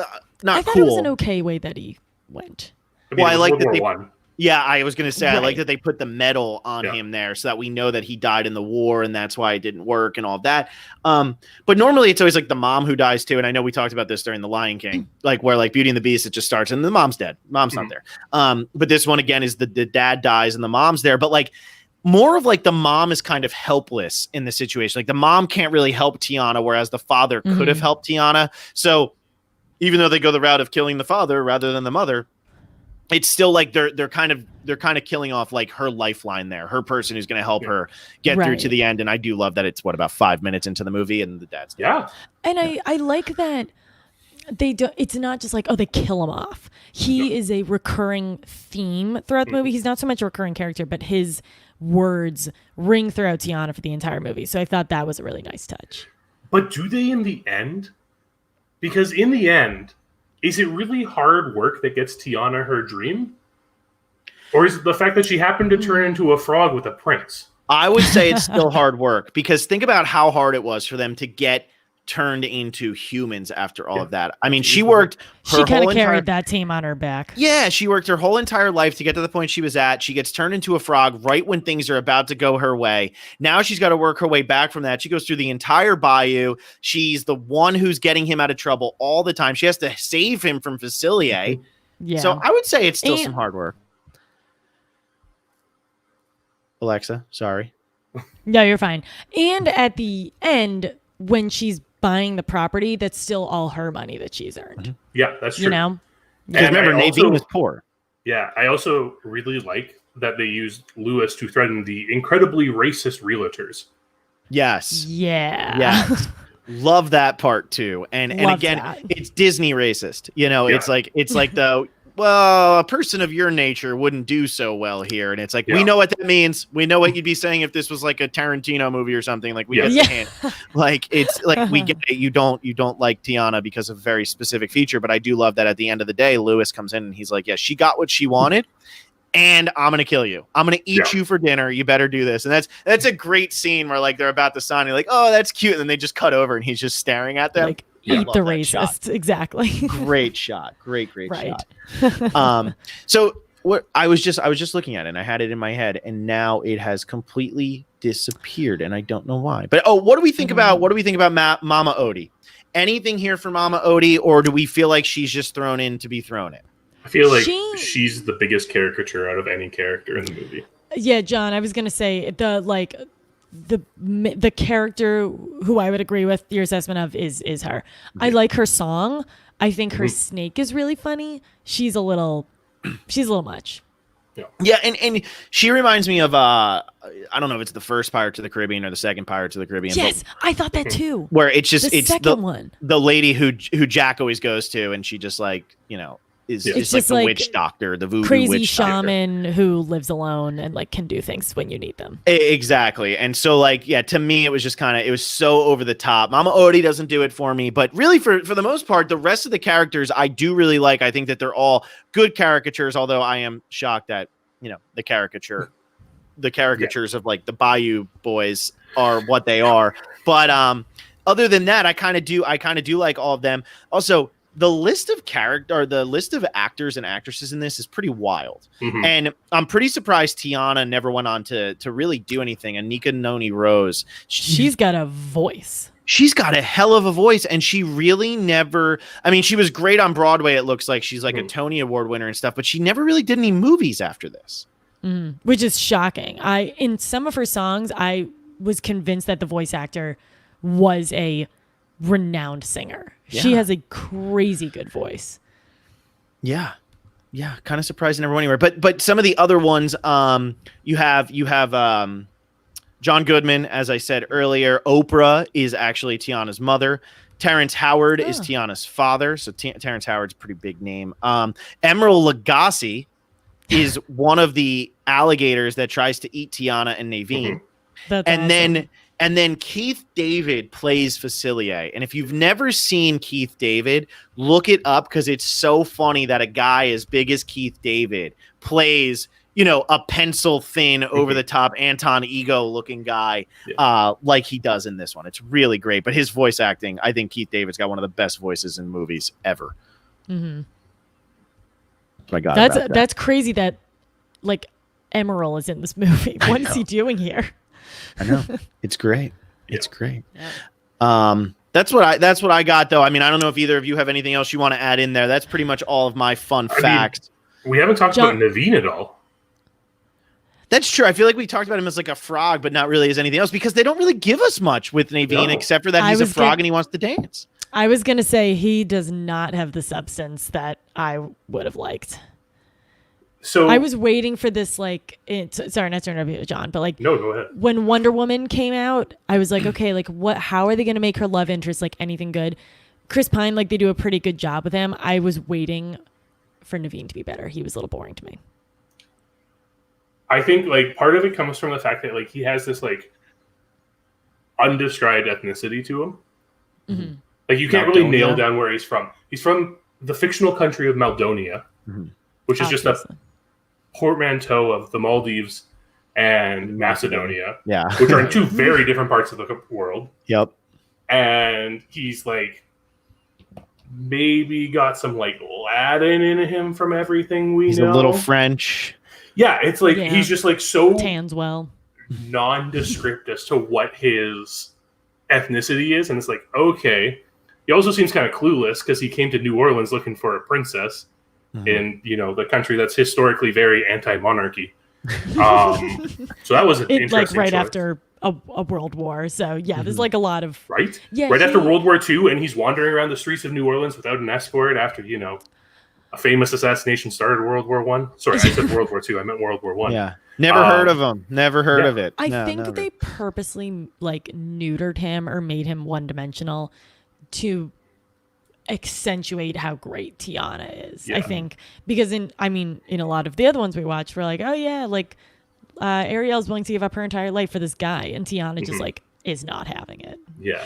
I thought it was an okay way that he went.
I like that
I was going to say, I like that they put the medal on him there so that we know that he died in the war and that's why it didn't work and all that. But normally it's always like the mom who dies too. And I know we talked about this during The Lion King, like where like Beauty and the Beast, it just starts and the mom's dead. Mom's not there. But this one again is the dad dies and the mom's there. But like, more of like the mom is kind of helpless in the situation. Like the mom can't really help Tiana, whereas the father could have helped Tiana. So even though they go the route of killing the father rather than the mother, it's still like they're kind of killing off like her lifeline there, her person who's going to help her get through to the end. And I do love that it's about 5 minutes into the movie and the dad's dead.
Yeah.
And I like that they do. It's not just like, oh, they kill him off. He is a recurring theme throughout the movie. He's not so much a recurring character, but his words ring throughout Tiana for the entire movie. So I thought that was a really nice touch.
But do they in the end? Because in the end, is it really hard work that gets Tiana her dream? Or is it the fact that she happened to turn into a frog with a prince?
I would say it's still hard work, because think about how hard it was for them to get turned into humans after all of that. I mean, she kind of
carried that team on her back.
Yeah, she worked her whole entire life to get to the point she was at. She gets turned into a frog right when things are about to go her way. Now she's got to work her way back from that. She goes through the entire bayou. She's the one who's getting him out of trouble all the time. She has to save him from Facilier.
Yeah.
So I would say it's still some hard work. Alexa, sorry.
No, you're fine. And at the end, when she's buying the property, that's still all her money that she's earned.
Yeah, that's true.
You know?
Because remember, Nadine was poor.
Yeah, I also really like that they used Lewis to threaten the incredibly racist realtors.
Yes.
Yeah.
Yes. Love that part too. And again, it's Disney racist. You know, it's like the well, a person of your nature wouldn't do so well here. And it's like, we know what that means. We know what you'd be saying if this was like a Tarantino movie or something. Like we get the hint. Like it's like we get it. You don't like Tiana because of a very specific feature. But I do love that at the end of the day, Lewis comes in and he's like, yeah, she got what she wanted. And I'm going to kill you. I'm going to eat you for dinner. You better do this. And that's a great scene where like they're about to sign. You're like, oh, that's cute. And then they just cut over and he's just staring at them.
Like, eat the racist. Exactly.
Great shot. Great shot. So what I was just looking at it and I had it in my head and now it has completely disappeared and I don't know why. But what do we think about Mama Odie? Anything here for Mama Odie, or do we feel like she's just thrown in to be thrown in?
I feel like she's the biggest caricature out of any character in the movie.
Yeah, John, I was gonna say the character who I would agree with your assessment of is her. I like her song. I think her snake is really funny. She's a little much.
Yeah, and she reminds me of I don't know if it's the first Pirates of the Caribbean or the second Pirates of the Caribbean.
Yes, I thought that too.
Where it's just
the
it's
second one.
The lady who Jack always goes to, and she just like is just like the witch doctor, the voodoo
crazy
witch
shaman who lives alone and like can do things when you need them.
Exactly. And so like, yeah, to me, it was just it was so over the top. Mama Odie doesn't do it for me, but really for the most part, the rest of the characters I do really like. I think that they're all good caricatures, although I am shocked that, the caricatures of like the Bayou Boys are what they are. But other than that, I kind of do like all of them. Also, the list of actors and actresses in this is pretty wild. And I'm pretty surprised Tiana never went on to really do anything. Anika Noni Rose.
She's got a voice.
She's got a hell of a voice, and she really never... I mean, she was great on Broadway, it looks like. She's like a Tony Award winner and stuff, but she never really did any movies after this.
Which is shocking. In some of her songs, I was convinced that the voice actor was a renowned singer. Yeah. She has a crazy good voice.
Yeah, kind of surprised I never went anywhere. But some of the other ones, you have John Goodman, as I said earlier. Oprah is actually Tiana's mother. Terrence Howard is Tiana's father. So Terrence Howard's a pretty big name. Emeril Lagasse is one of the alligators that tries to eat Tiana and Naveen.
That's awesome.
And then Keith David plays Facilier. And if you've never seen Keith David, look it up because it's so funny that a guy as big as Keith David plays, a pencil thin, over the top Anton Ego looking guy like he does in this one. It's really great. But his voice acting, I think Keith David's got one of the best voices in movies ever. My God,
that's crazy that like Emeril is in this movie. What is he doing here?
I know. It's great. It's great. Yeah. That's what I got though. I mean, I don't know if either of you have anything else you want to add in there. That's pretty much all of my fun facts.
We haven't talked about Naveen at all.
That's true. I feel like we talked about him as like a frog, but not really as anything else because they don't really give us much with Naveen except for that he's a frog and he wants to dance.
I was going to say he does not have the substance that I would have liked. So I was waiting for this, sorry, not to interrupt you, John, but like,
no, go ahead.
When Wonder Woman came out, I was like, okay, like how are they going to make her love interest like anything good? Chris Pine, like they do a pretty good job with him. I was waiting for Naveen to be better. He was a little boring to me.
I think like part of it comes from the fact that like he has this like undescribed ethnicity to him. Like you can't really nail down where he's from. He's from the fictional country of Maldonia, which is just a portmanteau of the Maldives and Macedonia, which are in two very different parts of the world.
Yep.
And he's like maybe got some like Latin in him from everything we know.
He's a little French.
Yeah, it's like he's just like so
tans well,
nondescript as to what his ethnicity is, and it's like okay. He also seems kind of clueless because he came to New Orleans looking for a princess. In the country that's historically very anti-monarchy, so that was an interesting
like right
choice.
After a world war. So there's like a lot of
right after World War II, and he's wandering around the streets of New Orleans without an escort after a famous assassination started World War I. Sorry, I said World War II. I meant World War I.
Yeah, never heard of him. Never heard of it.
I think they purposely like neutered him or made him one-dimensional to accentuate how great Tiana is.
Yeah.
I think because in a lot of the other ones we watched, we're like, oh yeah, like Ariel's willing to give up her entire life for this guy, and Tiana just like is not having it.
Yeah.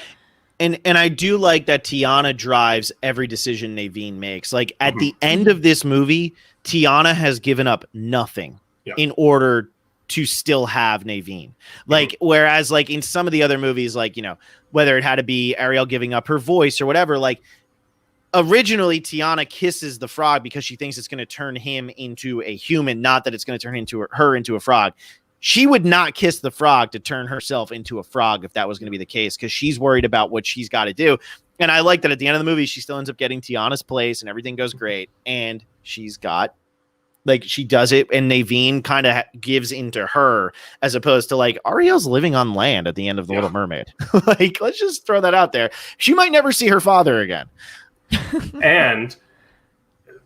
And I do like that Tiana drives every decision Naveen makes. Like at the end of this movie, Tiana has given up nothing in order to still have Naveen. Like, whereas like in some of the other movies, like, you know, whether it had to be Ariel giving up her voice or whatever, like originally Tiana kisses the frog because she thinks it's going to turn him into a human, not that it's going to turn her into a frog. She would not kiss the frog to turn herself into a frog if that was going to be the case, because she's worried about what she's got to do. And I like that at the end of the movie, she still ends up getting Tiana's place and everything goes great. And she's got, like, she does it, and Naveen kind of gives into her, as opposed to like Ariel's living on land at the end of The Little Mermaid. Like, let's just throw that out there. She might never see her father again.
And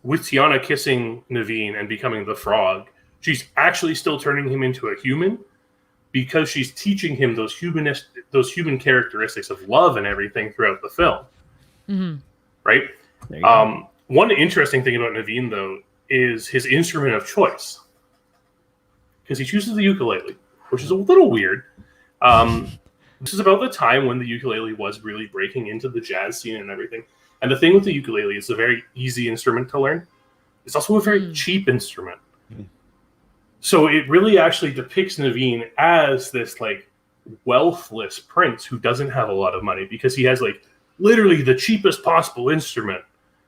with Tiana kissing Naveen and becoming the frog, she's actually still turning him into a human, because she's teaching him those human characteristics of love and everything throughout the film. Right? One interesting thing about Naveen, though, is his instrument of choice, because he chooses the ukulele, which is a little weird. This is about the time when the ukulele was really breaking into the jazz scene and everything. And the thing with the ukulele is, it's a very easy instrument to learn. It's also a very cheap instrument. So it really actually depicts Naveen as this like wealthless prince who doesn't have a lot of money, because he has like literally the cheapest possible instrument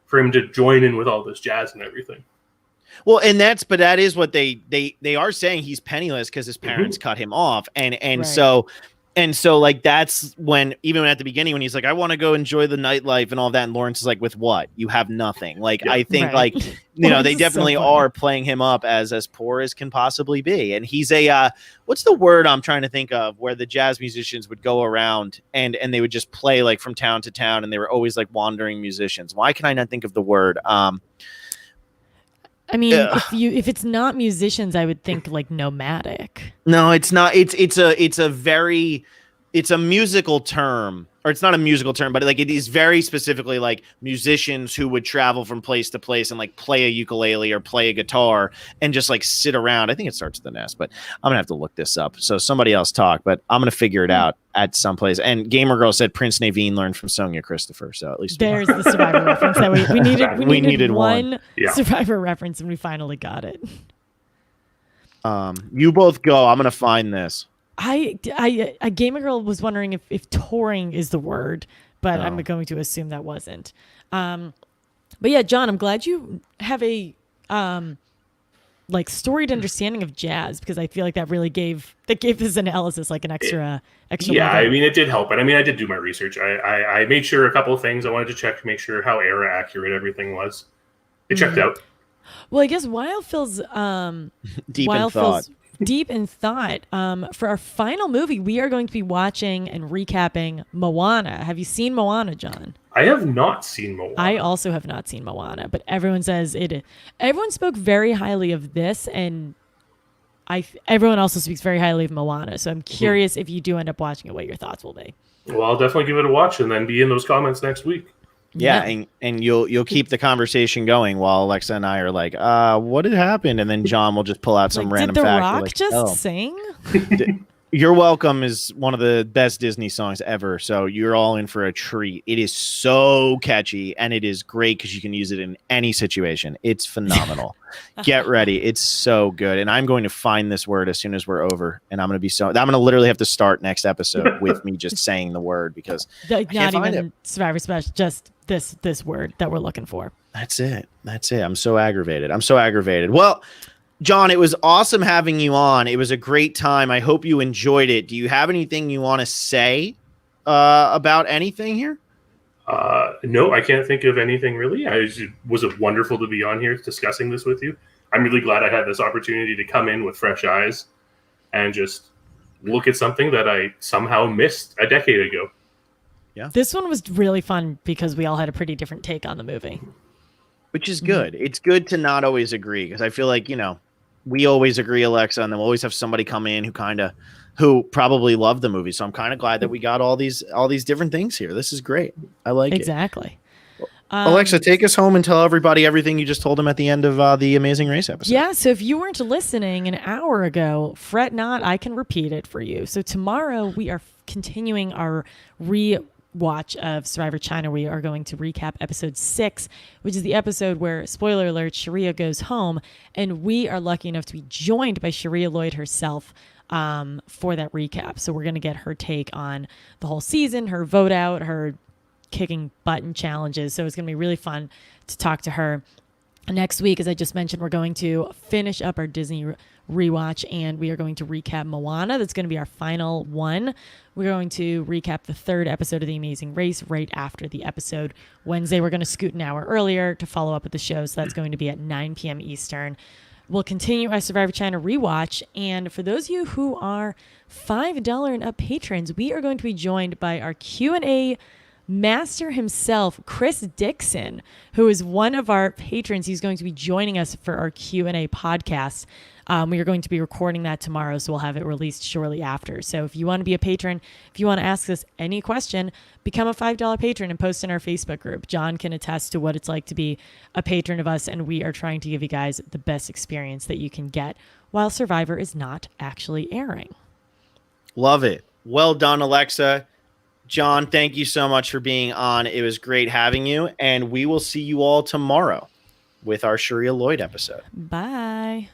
for him to join in with all this jazz and everything.
Well, and that is what they are saying. He's penniless because his parents cut him off. And so like, that's when, even at the beginning, when he's like, I want to go enjoy the nightlife and all that. And Lawrence is like, with what? You have nothing. Like, I think like, you know, they definitely are playing him up as poor as can possibly be. And he's what's the word I'm trying to think of, where the jazz musicians would go around and they would just play like from town to town, and they were always like wandering musicians. Why can I not think of the word?
I mean, if it's not musicians, I would think like nomadic.
No, it's not. It's a musical term, or it's not a musical term, but like it is very specifically like musicians who would travel from place to place and like play a ukulele or play a guitar and just like sit around. I think it starts with an S, but I'm gonna have to look this up. So somebody else talk, but I'm gonna figure it out at some place. And Gamer Girl said Prince Naveen learned from Sonia Christopher. So at least
there's the Survivor reference that we needed. We needed one Survivor reference, and we finally got it.
You both go. I'm gonna find this.
A Gamer Girl was wondering if touring is the word, but I'm going to assume that wasn't. But yeah, John, I'm glad you have a like storied understanding of jazz, because I feel like that really gave this analysis like an extra.
Yeah,
level.
I mean, it did help, and I mean, I did do my research. I made sure a couple of things I wanted to check to make sure how era accurate everything was. It checked out.
Well, I guess while Phil's deep in thought, for our final movie, we are going to be watching and recapping Moana. Have you seen Moana, John?
I have not seen Moana.
I also have not seen Moana, but everyone says it. Everyone spoke very highly of this, and everyone also speaks very highly of Moana. So I'm curious if you do end up watching it, what your thoughts will be.
Well, I'll definitely give it a watch and then be in those comments next week.
Yeah, and you'll keep the conversation going while Alexa and I are like, what had happened? And then John will just pull out some random fact.
Did The Rock just sing?
You're Welcome is one of the best Disney songs ever, so you're all in for a treat. It is so catchy, and it is great because you can use it in any situation. It's phenomenal. Get ready. It's so good. And I'm going to find this word as soon as we're over, and I'm going to literally have to start next episode with me just saying the word, because I can't find it.
Survivor Special, just this word that we're looking for.
That's it. I'm so aggravated. Well, John, it was awesome having you on. It was a great time. I hope you enjoyed it. Do you have anything you want to say about anything here?
No, I can't think of anything really. It was wonderful to be on here discussing this with you. I'm really glad I had this opportunity to come in with fresh eyes and just look at something that I somehow missed a decade ago.
Yeah. This one was really fun because we all had a pretty different take on the movie.
Which is good. It's good to not always agree, because I feel like, we always agree, Alexa, and then we'll always have somebody come in who probably loved the movie. So I'm kind of glad that we got all these different things here. This is great. I like it.
Exactly.
Alexa, take us home and tell everybody everything you just told them at the end of the Amazing Race episode.
Yeah, so if you weren't listening an hour ago, fret not, I can repeat it for you. So tomorrow we are continuing our rewatch of Survivor China. We are going to recap episode 6, which is the episode where, spoiler alert, Sharia goes home, and we are lucky enough to be joined by Sharia Lloyd herself for that recap. So we're going to get her take on the whole season, her vote out, her kicking button challenges. So it's going to be really fun to talk to her. Next week, as I just mentioned, we're going to finish up our Disney rewatch, and we are going to recap Moana. That's going to be our final one. We're going to recap the 3rd episode of The Amazing Race right after the episode. Wednesday, we're going to scoot an hour earlier to follow up with the show, so that's going to be at 9 p.m. Eastern. We'll continue our Survivor China rewatch, and for those of you who are $5 and up patrons, we are going to be joined by our Q&A master himself, Chris Dixon, who is one of our patrons. He's going to be joining us for our Q&A podcast. We are going to be recording that tomorrow, so we'll have it released shortly after. So if you want to be a patron, if you want to ask us any question, become a $5 patron and post in our Facebook group. John can attest to what it's like to be a patron of us, and we are trying to give you guys the best experience that you can get while Survivor is not actually airing.
Love it. Well done, Alexa. John, thank you so much for being on. It was great having you, and we will see you all tomorrow with our Sharia Lloyd episode.
Bye.